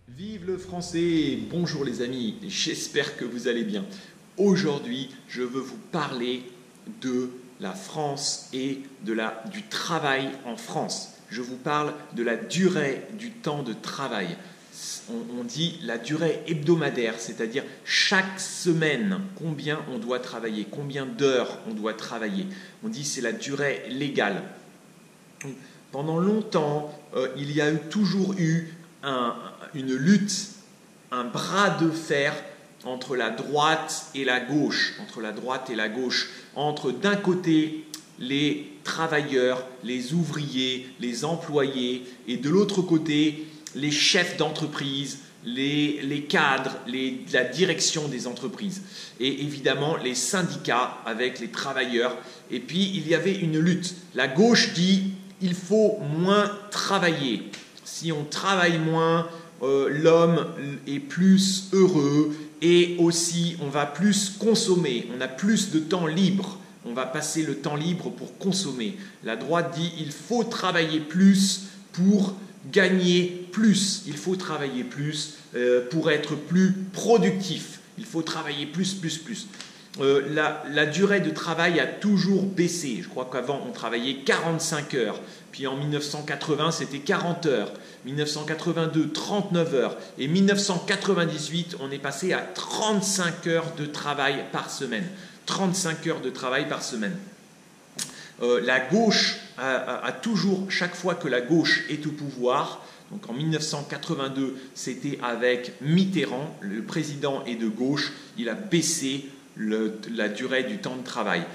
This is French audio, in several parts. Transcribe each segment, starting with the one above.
Vive le français! Bonjour les amis, j'espère que vous allez bien. Aujourd'hui, je veux vous parler de la France et du travail en France. Je vous parle de la durée du temps de travail. On dit la durée hebdomadaire, c'est-à-dire chaque semaine, combien on doit travailler, combien d'heures on doit travailler. On dit c'est la durée légale. Pendant longtemps, il y a toujours eu une lutte, un bras de fer entre la droite et la gauche, entre d'un côté les travailleurs, les ouvriers, les employés, et de l'autre côté les chefs d'entreprise, les cadres, la direction des entreprises, et évidemment les syndicats avec les travailleurs. Et puis il y avait une lutte. La gauche dit il faut moins travailler. Si on travaille moins, l'homme est plus heureux et aussi on va plus consommer, on a plus de temps libre, on va passer le temps libre pour consommer. La droite dit il faut travailler plus pour gagner plus, il faut travailler plus pour être plus productif, il faut travailler plus. La durée de travail a toujours baissé. Je crois qu'avant on travaillait 45 heures, puis en 1980 c'était 40 heures, 1982 39 heures, et 1998 on est passé à 35 heures de travail par semaine. 35 heures de travail par semaine. La gauche a toujours, chaque fois que la gauche est au pouvoir, donc en 1982 c'était avec Mitterrand, le président est de gauche, il a baissé la durée du temps de travail.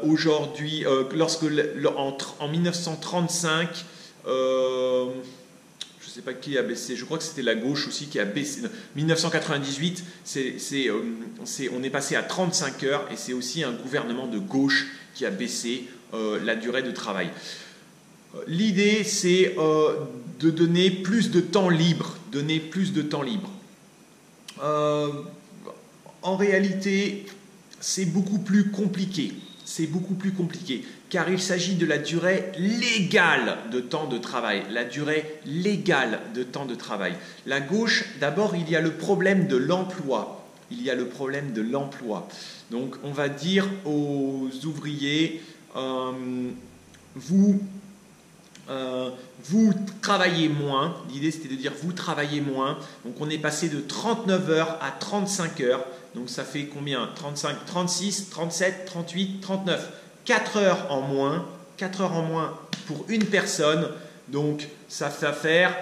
Aujourd'hui, en 1935, je ne sais pas qui a baissé, je crois que c'était la gauche aussi qui a baissé. 1998, on est passé à 35 heures et c'est aussi un gouvernement de gauche qui a baissé la durée de travail. L'idée, c'est de donner plus de temps libre. En réalité, c'est beaucoup plus compliqué. Car il s'agit de la durée légale de temps de travail. La gauche, d'abord, il y a le problème de l'emploi. Donc, on va dire aux ouvriers, vous travaillez moins. L'idée, c'était de dire vous travaillez moins. Donc, on est passé de 39 heures à 35 heures. Donc, ça fait combien? 35, 36, 37, 38, 39. 4 heures en moins pour une personne. Donc, ça va faire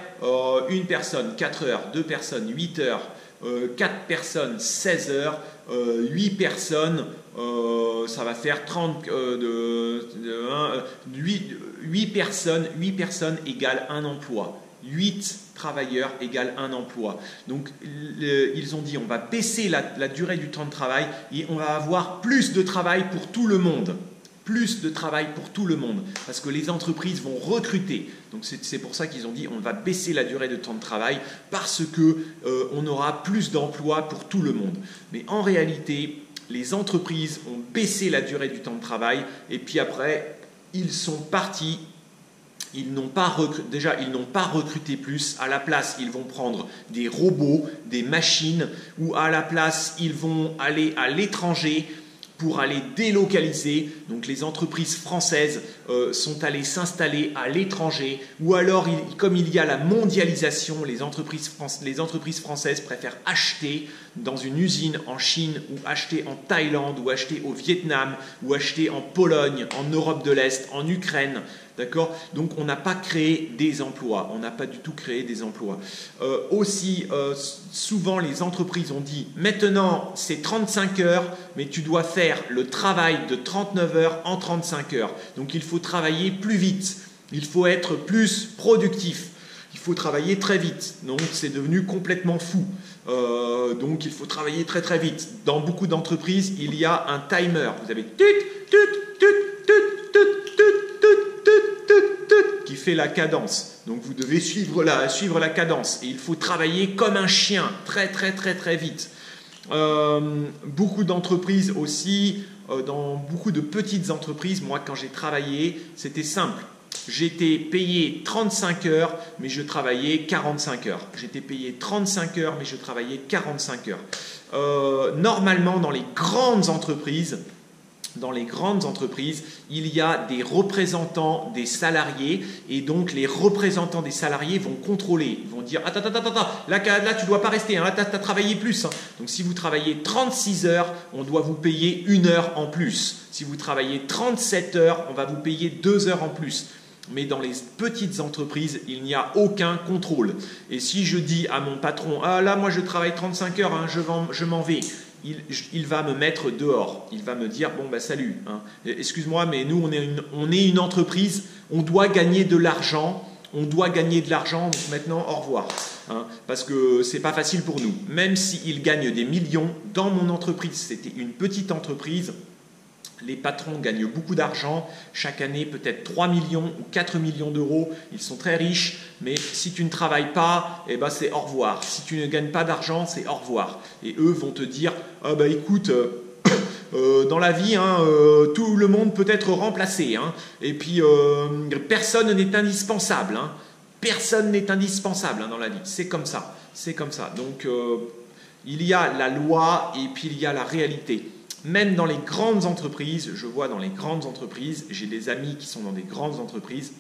une personne, 4 heures, 2 personnes, 8 heures, 4 personnes, 16 heures, 8 personnes, ça va faire 8 personnes égale un emploi. 8 travailleurs égale un emploi. Donc, ils ont dit on va baisser la durée du temps de travail et on va avoir plus de travail pour tout le monde. Parce que les entreprises vont recruter. Donc c'est pour ça qu'ils ont dit on va baisser la durée de temps de travail parce qu'on aura plus d'emplois pour tout le monde. Mais en réalité, les entreprises ont baissé la durée du temps de travail et puis après, ils sont partis. Ils n'ont pas recruté plus. À la place, ils vont prendre des robots, des machines, ou à la place, ils vont aller à l'étranger pour aller délocaliser. Donc les entreprises françaises sont allées s'installer à l'étranger, ou alors comme il y a la mondialisation, les entreprises françaises préfèrent acheter dans une usine en Chine, ou acheter en Thaïlande, ou acheter au Vietnam, ou acheter en Pologne, en Europe de l'Est, en Ukraine. D'accord? Donc on n'a pas créé des emplois, on n'a pas du tout créé des emplois. Souvent les entreprises ont dit maintenant c'est 35 heures, mais tu dois faire le travail de 39 heures en 35 heures. Donc il faut travailler plus vite, il faut être plus productif, il faut travailler très vite. Donc c'est devenu complètement fou. Donc il faut travailler très très vite. Dans beaucoup d'entreprises, il y a un timer. Vous avez qui fait la cadence. Donc vous devez suivre la cadence. Et il faut travailler comme un chien, très très très très vite. Beaucoup d'entreprises aussi, dans beaucoup de petites entreprises, moi quand j'ai travaillé, c'était simple. J'étais payé 35 heures, mais je travaillais 45 heures. J'étais payé 35 heures, mais je travaillais 45 heures. Normalement, dans les grandes entreprises, il y a des représentants des salariés et donc les représentants des salariés vont contrôler, ils vont dire attends, là tu ne dois pas rester, hein, là tu as travaillé plus. Hein. Donc si vous travaillez 36 heures, on doit vous payer 1 heure en plus. Si vous travaillez 37 heures, on va vous payer 2 heures en plus. Mais dans les petites entreprises, il n'y a aucun contrôle. Et si je dis à mon patron, ah là moi je travaille 35 heures, hein, je m'en vais. Il va me mettre dehors. Il va me dire, bon bah salut, hein. Excuse-moi, mais nous on est une entreprise, on doit gagner de l'argent, donc maintenant au revoir. Hein, parce que c'est pas facile pour nous. Même s'il gagne des millions, dans mon entreprise, c'était une petite entreprise, les patrons gagnent beaucoup d'argent, chaque année peut-être 3 millions ou 4 millions d'euros, ils sont très riches, mais si tu ne travailles pas, eh ben c'est au revoir. Si tu ne gagnes pas d'argent, c'est au revoir. Et eux vont te dire, ah bah écoute, dans la vie, hein, tout le monde peut être remplacé, hein, et puis personne n'est indispensable. Hein. Personne n'est indispensable, hein, dans la vie, c'est comme ça. Donc il y a la loi et puis il y a la réalité. Même dans les grandes entreprises, je vois dans les grandes entreprises, j'ai des amis qui sont dans des grandes entreprises,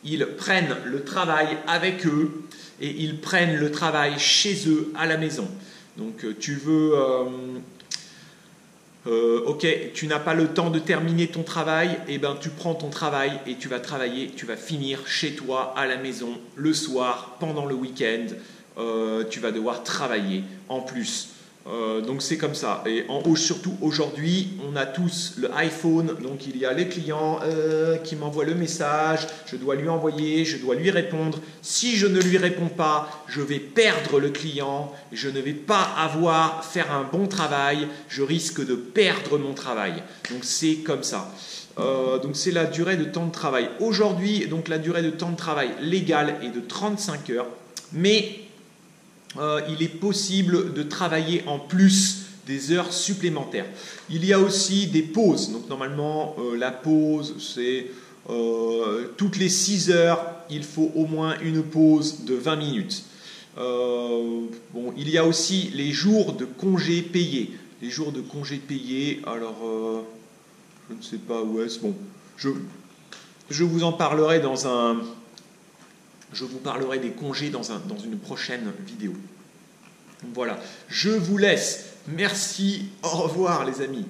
ils prennent le travail avec eux et ils prennent le travail chez eux à la maison. Donc tu veux, ok, tu n'as pas le temps de terminer ton travail, et ben tu prends ton travail et tu vas travailler, tu vas finir chez toi à la maison le soir, pendant le week-end, tu vas devoir travailler en plus. Donc c'est comme ça. Et surtout aujourd'hui, on a tous le iPhone, donc il y a les clients qui m'envoient le message, je dois lui envoyer, je dois lui répondre. Si je ne lui réponds pas, je vais perdre le client, je ne vais pas faire un bon travail, je risque de perdre mon travail. Donc c'est comme ça. Donc c'est la durée de temps de travail. Aujourd'hui, donc la durée de temps de travail légale est de 35 heures, mais il est possible de travailler en plus des heures supplémentaires. Il y a aussi des pauses. Donc normalement, la pause, c'est toutes les 6 heures, il faut au moins une pause de 20 minutes. Bon, il y a aussi les jours de congés payés. Les jours de congés payés, alors je ne sais pas où est-ce. Bon, je vous en parlerai Je vous parlerai des congés dans une prochaine vidéo. Voilà, je vous laisse. Merci, au revoir les amis.